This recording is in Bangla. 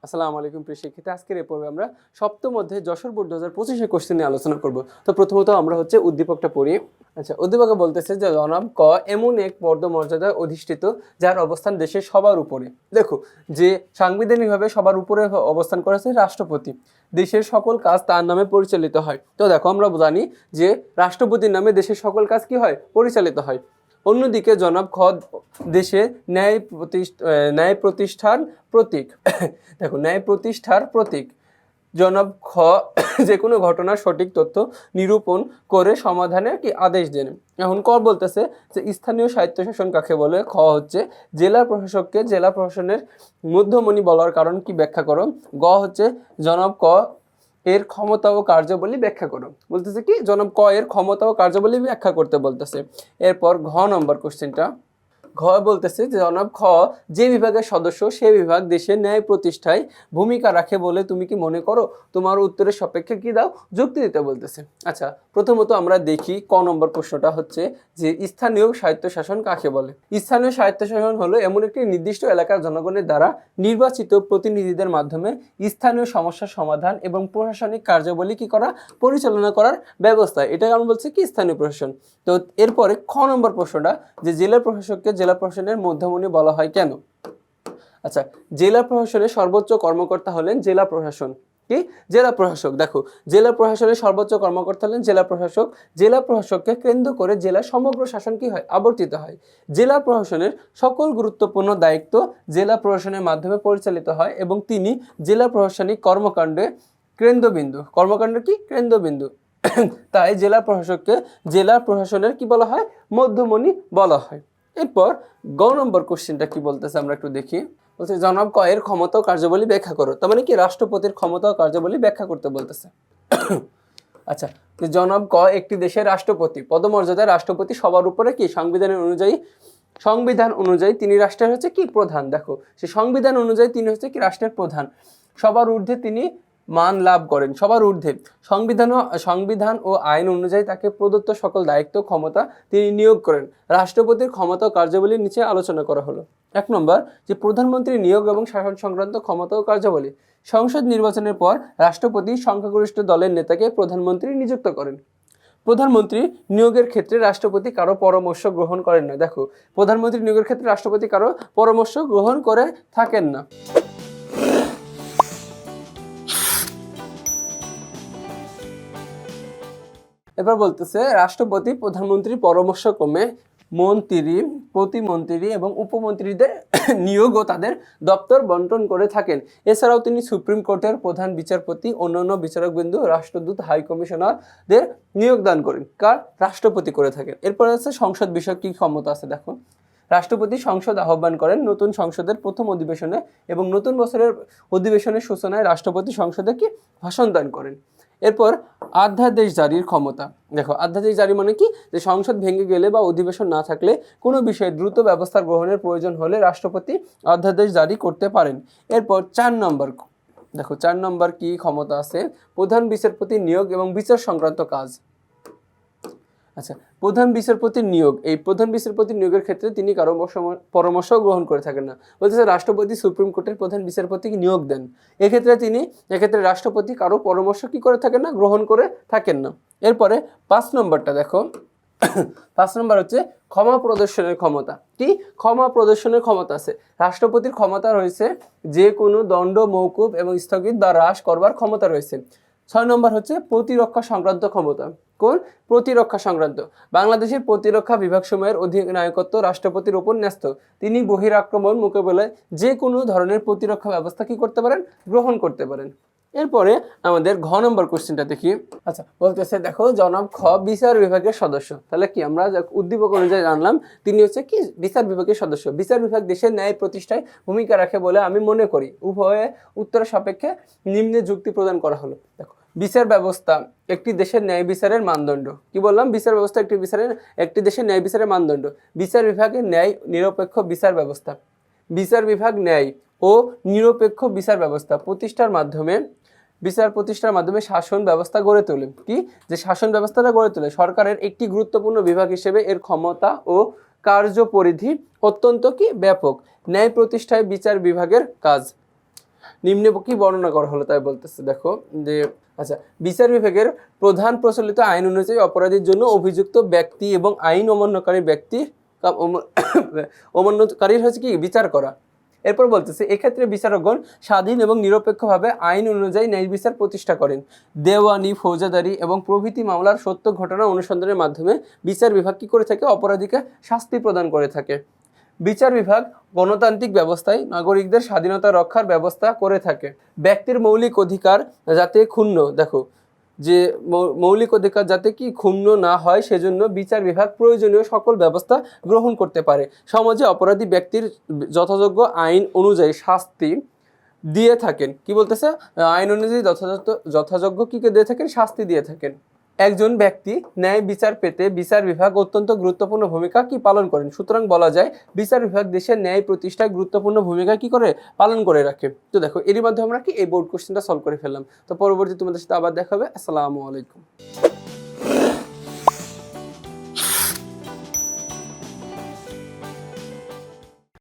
আসসালামু আলাইকুম প্রিয় শিক্ষার্থী, আজকের এই পর্বে আমরা সপ্তম অধ্যায় যশোর বোর্ড 2025 কোশ্চেন নিয়ে আলোচনা করব। তো প্রথমত আমরা উদ্দীপকটা পড়ি। আচ্ছা, উদ্দীপকে বলতেছে যে জনাব ক এমন এক পদমর্যাদায় অধিষ্ঠিত যার অবস্থান দেশের সবার উপরে। দেখো, যে সাংবিধানিকভাবে সবার উপরে অবস্থান করেছে রাষ্ট্রপতি, দেশের সকল কাজ তার নামে পরিচালিত হয়। তো দেখো, আমরা জানি যে রাষ্ট্রপতির নামে দেশের সকল কাজ কি হয়, পরিচালিত হয়। অন্যদিকে জনাব খ দেশে ন্যায় প্রতিষ্ঠার প্রতীক। দেখো, ন্যায় প্রতিষ্ঠার প্রতীক। জনাব খ যে কোনো ঘটনার সঠিক তথ্য নিরূপণ করে সমাধানের কি আদেশ দেন। এখন ক বলতেছে যে স্থানীয় স্বায়ত্তশাসন কাকে বলে। খ হচ্ছে জেলা প্রশাসককে জেলা প্রশাসনের মধ্যমণি বলার কারণ কি ব্যাখ্যা করো। গ হচ্ছে জনাব ক এর ক্ষমতা ও কার্যাবলী ব্যাখ্যা করো। বলতেছে কি জনাব ক এর ক্ষমতা ও কার্যাবলী ব্যাখ্যা করতে বলতেছে। এরপর ঘ নম্বর কোশ্চেনটা, ঘ বলতেছে যে জনাব খ যে বিভাগের সদস্য সে বিভাগ দেশের ন্যায় প্রতিষ্ঠায় ভূমিকা রাখে বলে তুমি কি মনে করো। তোমার উত্তরের সাপেক্ষে কি দাও, যুক্তি দিতে বলতেছে। আচ্ছা, প্রথমত আমরা দেখি ক নম্বর প্রশ্নটা হচ্ছে যে স্থানীয় স্বায়ত্তশাসন কাকে বলে। স্থানীয় স্বায়ত্তশাসন হলো এমন একটি নির্দিষ্ট এলাকার জনগণের দ্বারা নির্বাচিত প্রতিনিধিদের মাধ্যমে স্থানীয় সমস্যার সমাধান এবং প্রশাসনিক কার্যাবলী কি করা, পরিচালনা করার ব্যবস্থা। এটা আমরা বলছি কি স্থানীয় প্রশাসন। তো এরপরে খ নম্বর প্রশ্নটা যে জেলা প্রশাসককে জেলা প্রশাসনের মধ্যমণি বলা হয় কেন। আচ্ছা, জেলা প্রশাসনের সর্বোচ্চ কর্মকর্তা হলেন জেলা প্রশাসন, কি জেলা প্রশাসক। দেখো, জেলা প্রশাসনের সর্বোচ্চ কর্মকর্তা হলেন জেলা প্রশাসক। জেলা প্রশাসককে কেন্দ্র করে জেলার সমগ্র শাসন কি হয়, আবর্তিত হয়। জেলা প্রশাসনের সকল গুরুত্বপূর্ণ দায়িত্ব জেলা প্রশাসনের মাধ্যমে পরিচালিত হয় এবং তিনি জেলা প্রশাসনিক কর্মকাণ্ডের কেন্দ্রবিন্দু। তাই জেলা প্রশাসককে জেলা প্রশাসনের কি বলা হয়, মধ্যমণি বলা হয়। এরপর গ নম্বর কোশ্চেনটা কি বলতেছে আমরা একটু দেখি। বলছে জনাব ক এর ক্ষমতা ও কার্যাবলী ব্যাখ্যা করো। তার মানে কি রাষ্ট্রপতির ক্ষমতা ও কার্যাবলী ব্যাখ্যা করতে বলতেছে। আচ্ছা, জনাব ক একটি দেশের রাষ্ট্রপতি, পদমর্যাদায় রাষ্ট্রপতি সবার উপরে কি সংবিধান অনুযায়ী তিনি রাষ্ট্রের হচ্ছে কি প্রধান। দেখো, সে সংবিধান অনুযায়ী তিনি হচ্ছে কি রাষ্ট্রের প্রধান। সবার ঊর্ধ্বে তিনি মান লাভ করেন, সবার ঊর্ধ্বে। সংবিধান ও আইন অনুযায়ী তাকে প্রদত্ত সকল দায়িত্ব ক্ষমতা তিনি নিয়োগ করেন। রাষ্ট্রপতির ক্ষমতা ও কার্যাবলীর নিচে আলোচনা করা হলো। 1 নম্বর যে প্রধানমন্ত্রী নিয়োগ এবং শাসন সংক্রান্ত ক্ষমতা ও কার্যাবলী। সংসদ নির্বাচনের পর রাষ্ট্রপতি সংখ্যাগরিষ্ঠ দলের নেতাকে প্রধানমন্ত্রী নিযুক্ত করেন। প্রধানমন্ত্রী নিয়োগের ক্ষেত্রে রাষ্ট্রপতি কারো পরামর্শ গ্রহণ করেন না। দেখো, প্রধানমন্ত্রী নিয়োগের ক্ষেত্রে রাষ্ট্রপতি কারো পরামর্শ গ্রহণ করে থাকেন না। এবার বলতেছে রাষ্ট্রপতি প্রধানমন্ত্রীর পরামর্শক্রমে মন্ত্রী, প্রতিমন্ত্রী এবং উপমন্ত্রীদের নিয়োগ ও তাদের দপ্তর বন্টন করে থাকেন। এছাড়াও তিনি সুপ্রিম কোর্টের প্রধান বিচারপতি, অন্যান্য বিচারকবৃন্দ, রাষ্ট্রদূত, হাই কমিশনারদের নিয়োগ দান করেন। রাষ্ট্রপতি করে থাকেন। এরপর আছে সংসদ বিষয়ক কি ক্ষমতা আছে। দেখো, রাষ্ট্রপতি সংসদ আহ্বান করেন নতুন সংসদের প্রথম অধিবেশনে এবং নতুন বছরের অধিবেশনের সূচনায় রাষ্ট্রপতি সংসদে কি ভাষণ দান করেন। এরপর অধ্যাদেশ জারির ক্ষমতা। দেখো, অধ্যাদেশ জারি মানে কি, যে সংসদ ভেঙে গেলে বা অধিবেশন না থাকলে কোনো বিষয়ে দ্রুত ব্যবস্থা গ্রহণের প্রয়োজন হলে রাষ্ট্রপতি অধ্যাদেশ জারি করতে পারেন। এরপর 4 নম্বর, দেখো 4 নম্বর কি ক্ষমতা আছে, প্রধান বিচারপতি নিয়োগ এবং বিচার সংক্রান্ত কাজ। আচ্ছা, প্রধান বিচারপতির নিয়োগ, এই প্রধান বিচারপতি নিয়োগের ক্ষেত্রে তিনি কারো পরামর্শ গ্রহণ করে থাকেন না। বলতেছে রাষ্ট্রপতি সুপ্রিম কোর্টের প্রধান বিচারপতিকে নিয়োগ দেন। এক্ষেত্রে রাষ্ট্রপতি কারো পরামর্শ কি করে থাকেন না, গ্রহণ করে থাকেন না। এরপরে 5 নম্বরটা দেখো, 5 নম্বর হচ্ছে ক্ষমা প্রদর্শনের ক্ষমতা। কি ক্ষমা প্রদর্শনের ক্ষমতা আছে। রাষ্ট্রপতির ক্ষমতা রয়েছে যে কোনো দণ্ড মওকুফ এবং স্থগিত বা হ্রাস করবার ক্ষমতা রয়েছে। 6 নম্বর হচ্ছে প্রতিরক্ষা সংক্রান্ত ক্ষমতা। কোন প্রতিরক্ষা সংক্রান্ত, বাংলাদেশের প্রতিরক্ষা বিভাগ সময়ের অধিনায়কত্ব রাষ্ট্রপতির উপর ন্যস্ত। তিনি বহিরাক্রমণ মোকাবেলায় যে কোনো ধরনের প্রতিরক্ষা ব্যবস্থা কি করতে পারেন, গ্রহণ করতে পারেন। এরপরে আমাদের ঘ নম্বর কোশ্চেনটা দেখি। আচ্ছা, বলতেছে দেখো জনাব খ বিচার বিভাগের সদস্য। তাহলে কি আমরা উদ্দীপক অনুযায়ী জানলাম তিনি হচ্ছে কি বিচার বিভাগের সদস্য। বিচার বিভাগ দেশের ন্যায় প্রতিষ্ঠায় ভূমিকা রাখে বলে আমি মনে করি। উভয়ে উত্তরের সাপেক্ষে নিম্নে যুক্তি প্রদান করা হলো। দেখো, বিচার ব্যবস্থা একটি দেশের ন্যায় বিচারের মানদণ্ড। কি বললাম, বিচার ব্যবস্থা একটি দেশের ন্যায় বিচারের মানদণ্ড। বিচার বিভাগের ন্যায় নিরপেক্ষ বিচার ব্যবস্থা। বিচার বিভাগ ন্যায় ও নিরপেক্ষ বিচার ব্যবস্থা প্রতিষ্ঠার মাধ্যমে শাসন ব্যবস্থা গড়ে তোলে। কি যে শাসন ব্যবস্থাটা গড়ে তোলে সরকারের একটি গুরুত্বপূর্ণ বিভাগ হিসেবে এর ক্ষমতা ও কার্যপরিধি অত্যন্ত কি ব্যাপক। ন্যায় প্রতিষ্ঠায় বিচার বিভাগের কাজ। নিম্নে কি বর্ণনা করা হলো তাই বলতেছে। দেখো যে আচ্ছা, বিচার বিভাগের প্রধান প্রচলিত আইন অনুযায়ী অপরাধীর জন্য অভিযুক্ত ব্যক্তি এবং আইন অমান্যকারী ব্যক্তি অমান্যকারীর হচ্ছে কি বিচার করা। এরপর বলতেছে এক্ষেত্রে বিচারকগণ স্বাধীন এবং নিরপেক্ষভাবে আইন অনুযায়ী ন্যায় বিচার প্রতিষ্ঠা করেন। দেওয়ানি, ফৌজদারি এবং প্রভৃতি মামলার সত্য ঘটনা অনুসন্ধানের মাধ্যমে বিচার বিভাগ কি করে থাকে? অপরাধীকে শাস্তি প্রদান করে থাকে। বিচার বিভাগ গণতান্ত্রিক ব্যবস্থায় নাগরিকদের স্বাধীনতা রক্ষার ব্যবস্থা করে থাকে। ব্যক্তির মৌলিক অধিকার যাতে ক্ষুণ্ণ, দেখো যে মৌলিক অধিকার যাতে কি ক্ষুণ্ণ না হয় সেজন্য বিচার বিভাগ প্রয়োজনীয় সকল ব্যবস্থা গ্রহণ করতে পারে। সমাজে অপরাধী ব্যক্তির যথাযোগ্য আইন অনুযায়ী শাস্তি দিয়ে থাকেন। কি বলতেছে? আইন অনুযায়ী যথাযোগ্য কি দিয়ে থাকেন? শাস্তি দিয়ে থাকেন। একজন ব্যক্তি ন্যায় বিচার পেতে বিচার বিভাগ অত্যন্ত গুরুত্বপূর্ণ ভূমিকা কি পালন করেন। সুতরাং বলা যায় বিচার বিভাগ দেশের ন্যায় প্রতিষ্ঠায় গুরুত্বপূর্ণ ভূমিকা কি করে পালন করে রাখে। তো দেখো এরই মাধ্যমে আমরা কি এই বোর্ড কোশ্চেনটা সলভ করে ফেললাম। তো পরবর্তী তোমাদের সাথে আবার দেখা হবে। আসসালামু আলাইকুম।